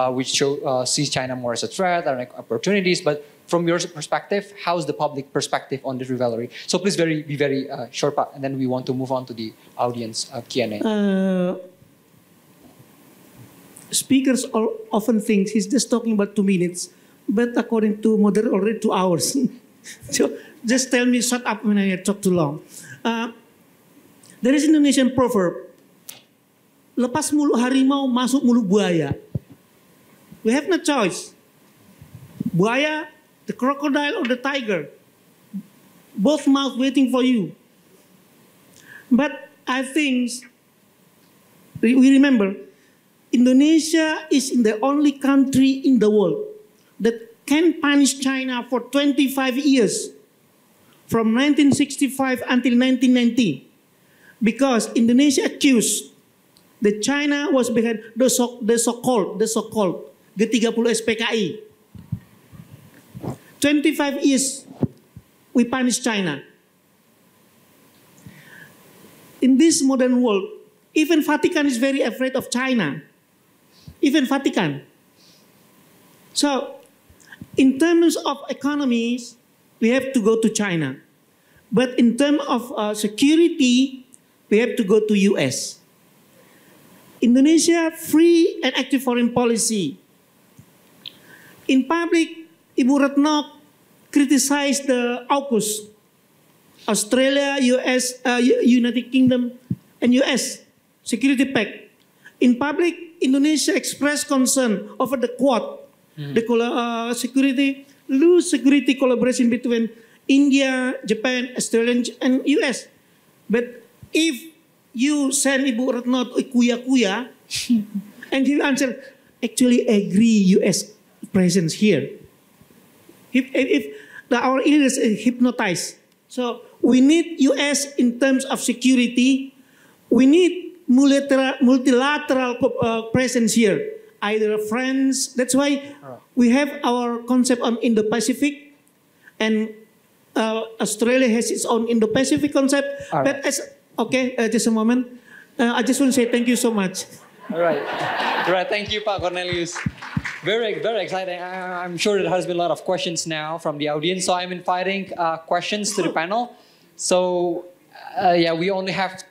which sees China more as a threat or like opportunities, but from your perspective, how's the public perspective on this rivalry? So please be very short, Pak, and then we want to move on to the audience Q&A. Speakers often think he's just talking about 2 minutes, but according to moderator, already 2 hours. So just tell me, shut up when I talk too long. There is Indonesian proverb, lepas mulut harimau, masuk mulut buaya. We have no choice. Buaya, the crocodile or the tiger, both mouths waiting for you. But I think, we remember, Indonesia is the only country in the world that can punish China for 25 years, from 1965 until 1990, because Indonesia accused that China was behind the so-called G30 SPKI. 25 years we punish China. In this modern world, even Vatican is very afraid of China. Even Vatican. So, in terms of economies, we have to go to China. But in terms of security, we have to go to US. Indonesia, free and active foreign policy. In public, Ibu Retno criticized the AUKUS, Australia, US, United Kingdom, and US Security Pact. In public, Indonesia expressed concern over the Quad, the loose security collaboration between India, Japan, Australia, and US. But if you send Ibu Retno to kuya-kuya, and he answered, actually agree US presence here. If our leaders is hypnotized. So we need US in terms of security. We need multilateral presence here, either France. That's why we have our concept on Indo-Pacific, and Australia has its own Indo-Pacific concept. But just a moment. I just want to say thank you so much. All right. Thank you, Pak Cornelius. Very, very exciting. I'm sure there has been a lot of questions now from the audience. So I'm inviting questions to the panel. So we only have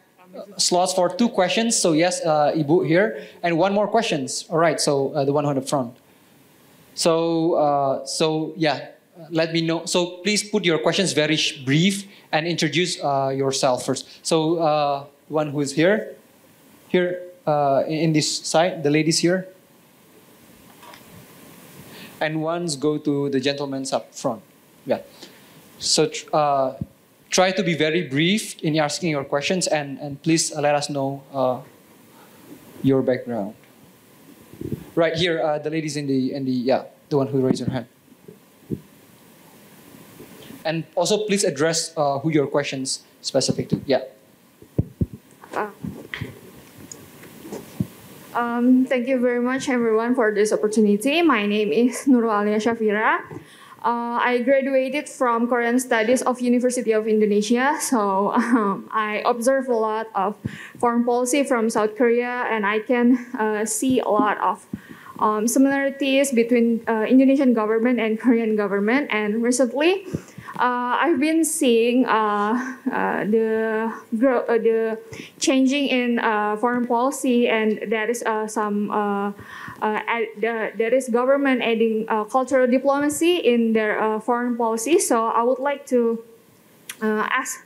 slots for 2 questions. So yes, Ibu here, and 1 more questions. All right. So the one on the front. So let me know. So please put your questions very brief and introduce yourself first. So one who is here in this side, the ladies here. And ones go to the gentlemen up front. Yeah. So try to be very brief in asking your questions, and please let us know your background. Right here, the ladies in the one who raised her hand. And also please address who your questions specific to. Yeah. Thank you very much, everyone, for this opportunity. My name is Nuralia Shafira. I graduated from Korean Studies of University of Indonesia. So I observe a lot of foreign policy from South Korea, and I can see a lot of similarities between Indonesian government and Korean government. And recently, I've been seeing the changing in foreign policy, and there is there is government adding cultural diplomacy in their foreign policy. So I would like to ask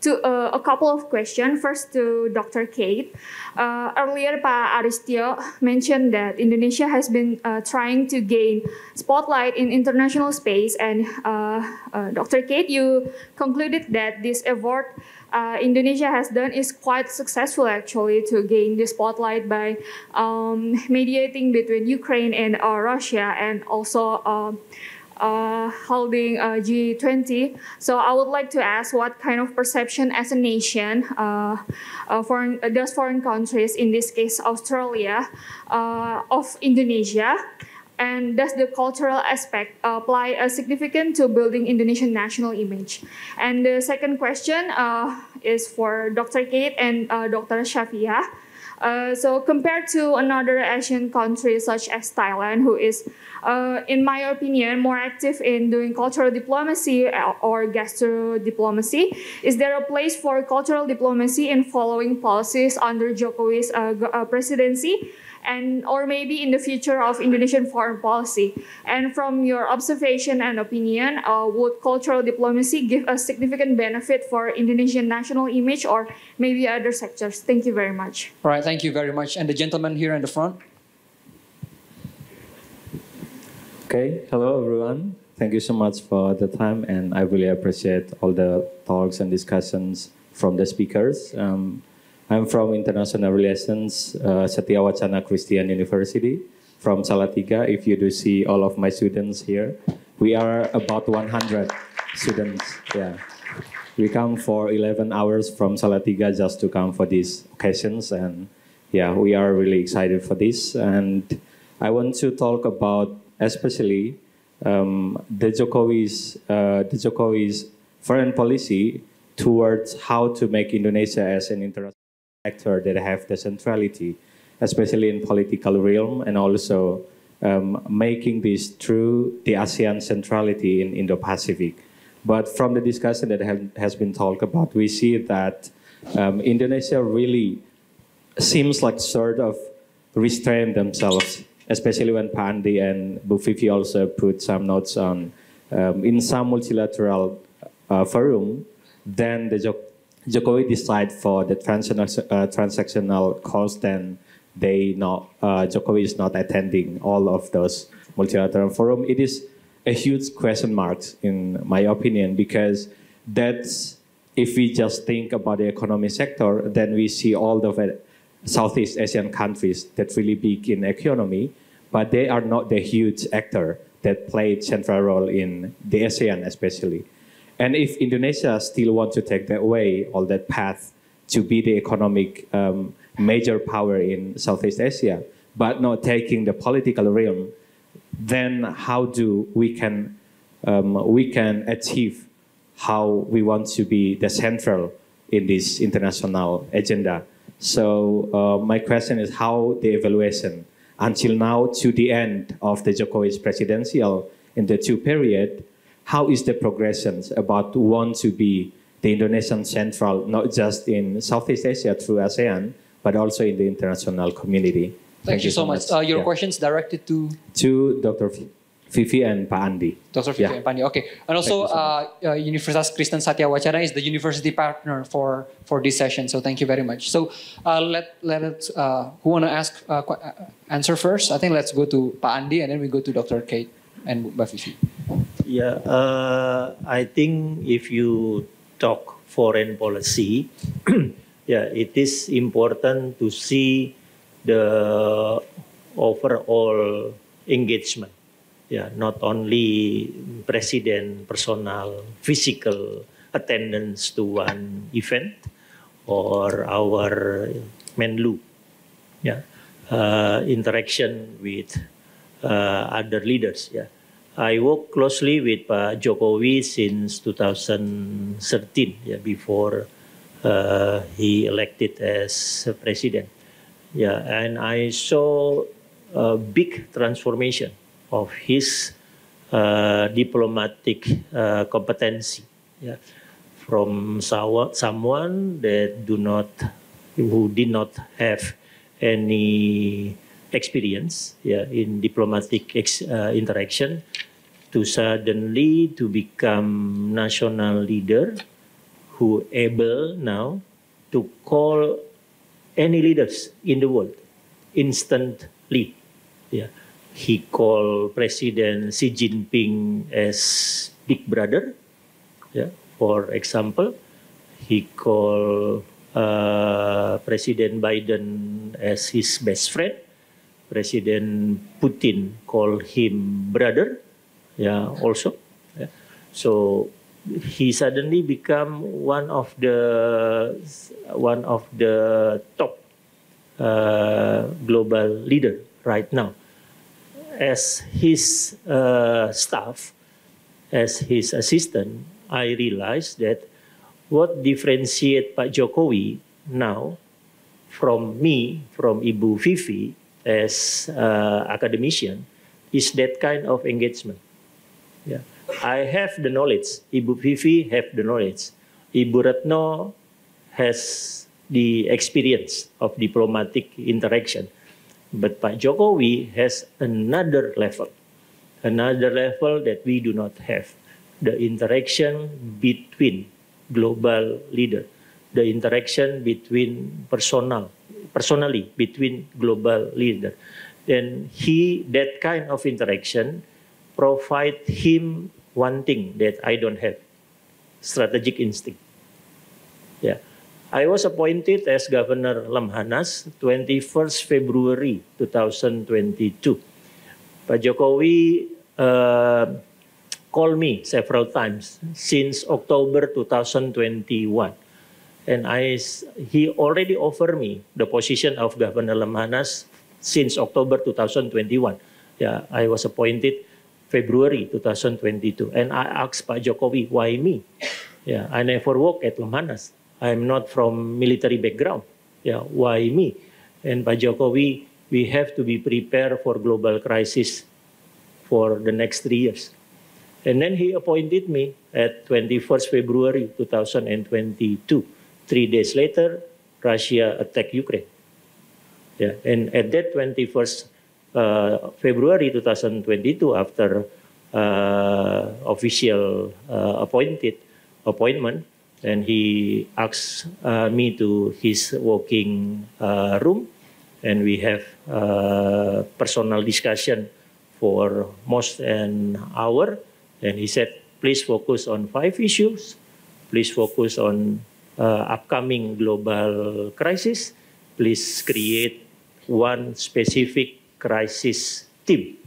a couple of questions. First to Dr. Kate. Earlier, Pak Aristio mentioned that Indonesia has been trying to gain spotlight in international space, and Dr. Kate, you concluded that this effort Indonesia has done is quite successful actually to gain the spotlight by mediating between Ukraine and Russia, and also holding G20. So I would like to ask what kind of perception as a nation does foreign countries, in this case Australia, of Indonesia, and does the cultural aspect apply a significant to building Indonesian national image? And the second question is for Dr. Kate and Dr. Shafia. So compared to another Asian country such as Thailand, who is, in my opinion, more active in doing cultural diplomacy or gastro diplomacy, is there a place for cultural diplomacy in following policies under Jokowi's presidency, and or maybe in the future of Indonesian foreign policy? And from your observation and opinion, would cultural diplomacy give a significant benefit for Indonesian national image or maybe other sectors? Thank you very much. All right, thank you very much. And the gentleman here in the front. Okay, hello everyone. Thank you so much for the time, and I really appreciate all the talks and discussions from the speakers. I'm from International Relations, Satya Wacana Christian University from Salatiga. If you do see all of my students here, we are about 100 students. Yeah, we come for 11 hours from Salatiga just to come for these occasions, and yeah, we are really excited for this. And I want to talk about especially the Jokowi's foreign policy towards how to make Indonesia as an international actor that have the centrality, especially in political realm, and also making this through the ASEAN centrality in Indo-Pacific. But from the discussion that has been talked about, we see that Indonesia really seems like sort of restrain themselves, especially when Pak Andi and Bu Vivi also put some notes on in some multilateral forum, then the Jokowi decide for the transactional cost, and Jokowi is not attending all of those multilateral forum. It is a huge question mark in my opinion, because that's, if we just think about the economic sector, then we see all the Southeast Asian countries that really big in economy, but they are not the huge actor that played central role in the ASEAN especially. And if Indonesia still want to take that way, all that path to be the economic major power in Southeast Asia, but not taking the political realm, then how do we can achieve how we want to be the central in this international agenda? So my question is how the evaluation until now to the end of the Jokowi's presidential in the two period, how is the progressions about want to be the Indonesian central, not just in Southeast Asia through ASEAN, but also in the international community? Thank you so much. Your questions directed to Dr. Vivi and Pak Andi. Dr. Vivi and Pak Andi. Okay, and also Universitas Kristen Satya Wacana is the university partner for this session. So thank you very much. So let us who want to answer first? I think let's go to Pak Andi, and then we go to Dr. Kate and Mbak Vivi. Yeah, I think if you talk foreign policy, yeah, it is important to see the overall engagement. Yeah, not only president personal physical attendance to one event or our Menlu, yeah, interaction with other leaders. Yeah, I work closely with Pak Jokowi since 2013. Yeah, before he elected as president. Yeah, and I saw a big transformation of his diplomatic competency. Yeah. From someone that who did not have any experience, in diplomatic interaction, to suddenly to become national leader who able now to call any leaders in the world instantly. Yeah. He called President Xi Jinping as big brother. Yeah. For example, he called President Biden as his best friend. President Putin called him brother. Yeah, also. Yeah. So he suddenly become one of the top global leader right now. As his staff, as his assistant, I realized that what differentiates Pak Jokowi now from me, from Ibu Vivi as academician, is that kind of engagement. Yeah. I have the knowledge. Ibu Vivi have the knowledge. Ibu Retno has the experience of diplomatic interaction. But Pak Jokowi has another level that we do not have. The interaction between global leader, the interaction between personally between global leader. Then that kind of interaction provide him one thing that I don't have, strategic instinct. Yeah. I was appointed as Governor Lemhanas 21st February 2022. Pak Jokowi called me several times since October 2021. And he already offered me the position of Governor Lemhanas since October 2021. Yeah, I was appointed February 2022. And I asked Pak Jokowi, why me? Yeah, I never worked at Lemhanas. I'm not from military background. Yeah, why me? And Pak Jokowi, we have to be prepared for global crisis for the next 3 years. And then he appointed me at 21st February 2022. 3 days later, Russia attacked Ukraine. Yeah, and at that 21st February 2022, after official appointment, and he asked me to his working room, and we have personal discussion for most an hour. And he said, please focus on 5 issues. Please focus on upcoming global crisis. Please create one specific crisis team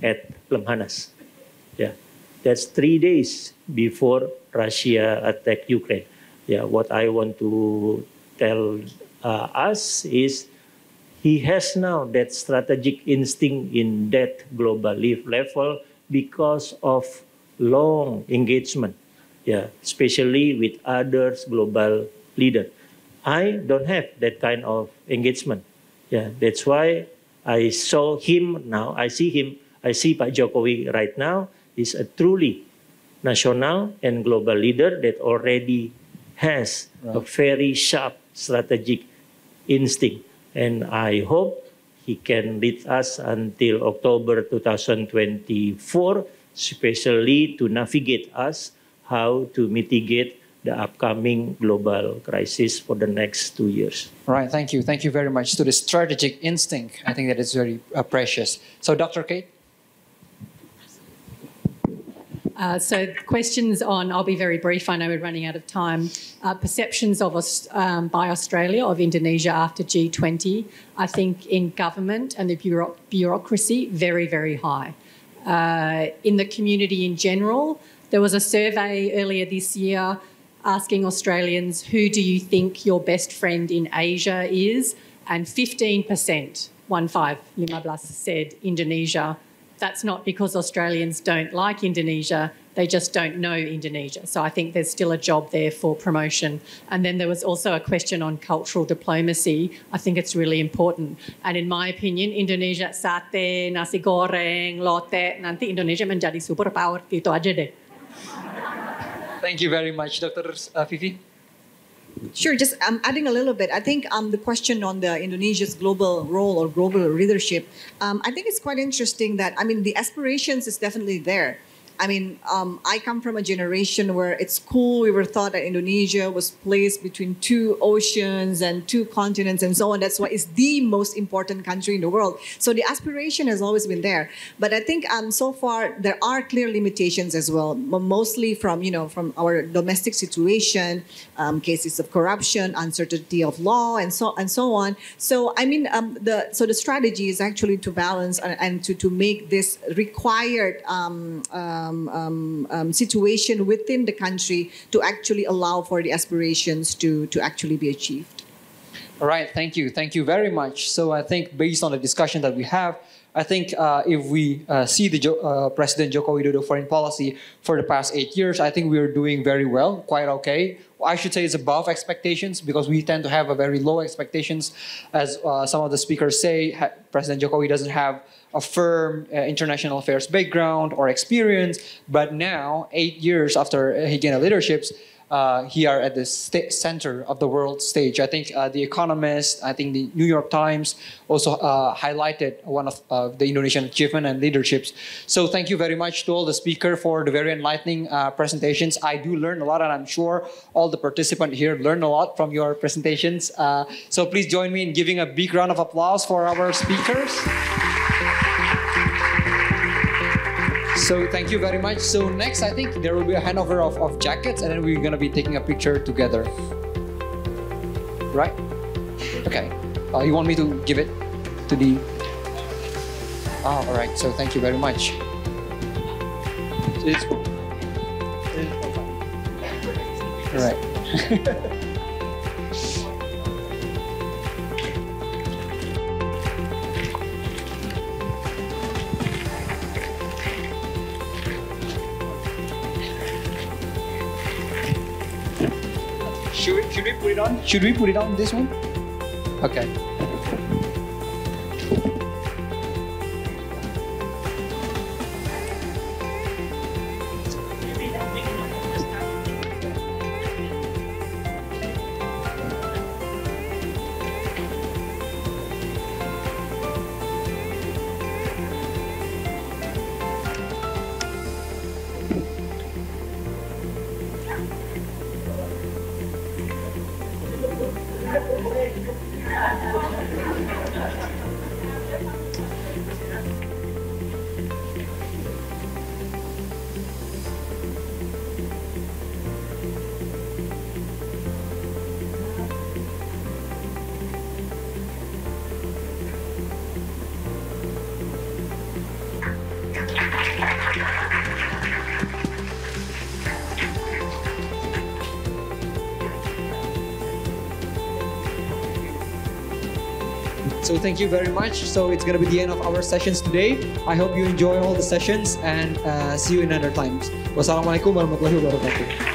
at Lemhanas. Yeah, that's 3 days before Russia attacked Ukraine. Yeah, what I want to tell us is he has now that strategic instinct in that global level because of long engagement, yeah, especially with others global leaders. I don't have that kind of engagement. Yeah, that's why I saw him now. I see Pak Jokowi right now is a truly national and global leader that already has a very sharp strategic instinct. And I hope he can lead us until October 2024, especially to navigate us how to mitigate the upcoming global crisis for the next 2 years. Right, thank you. Thank you very much. To the strategic instinct, I think that is very precious. So Dr. Kate? So questions on, I'll be very brief, I know we're running out of time. Perceptions of by Australia of Indonesia after G20, I think in government and the bureaucracy, very, very high. In the community in general, there was a survey earlier this year asking Australians, who do you think your best friend in Asia is? And 15%, 15, said Indonesia. That's not because Australians don't like Indonesia. they just don't know Indonesia. So I think there's still a job there for promotion. And then there was also a question on cultural diplomacy. I think it's really important. And in my opinion, Indonesia sate, nasi goreng, lote, nanti Indonesia menjadi superpower. Gitu aja deh. Thank you very much, Dr. Fifi. Sure, just adding a little bit. I think the question on the Indonesia's global role or global leadership, I think it's quite interesting that, I mean, the aspirations is definitely there. I mean, I come from a generation where it's cool. We were taught that Indonesia was placed between two oceans and two continents and so on. That's why it's the most important country in the world. So the aspiration has always been there. But I think so far there are clear limitations as well, mostly from, from our domestic situation, cases of corruption, uncertainty of law, and so on. So I mean, the strategy is actually to balance and to make this required situation within the country to actually allow for the aspirations to actually be achieved. All right, thank you. Thank you very much. So I think based on the discussion that we have, I think if we see the President Joko Widodo foreign policy for the past 8 years, I think we are doing very well, quite okay. I should say it's above expectations because we tend to have a very low expectations. As some of the speakers say, President Jokowi doesn't have a firm international affairs background or experience. But now, 8 years after he gained leadership, he are at the center of the world stage. I think The Economist, I think the New York Times also highlighted one of the Indonesian achievement and leaderships. So thank you very much to all the speakers for the very enlightening presentations. I do learn a lot, and I'm sure all the participants here learn a lot from your presentations. So please join me in giving a big round of applause for our speakers. So thank you very much. So next, I think there will be a handover of jackets, and then we're going to be taking a picture together. Right? Okay. You want me to give it to the... all right. So thank you very much. All right. Should we put it on? Should we put it on this one? Okay. So thank you very much. So it's going to be the end of our sessions today. I hope you enjoy all the sessions and see you in other times. Wassalamualaikum warahmatullahi wabarakatuh.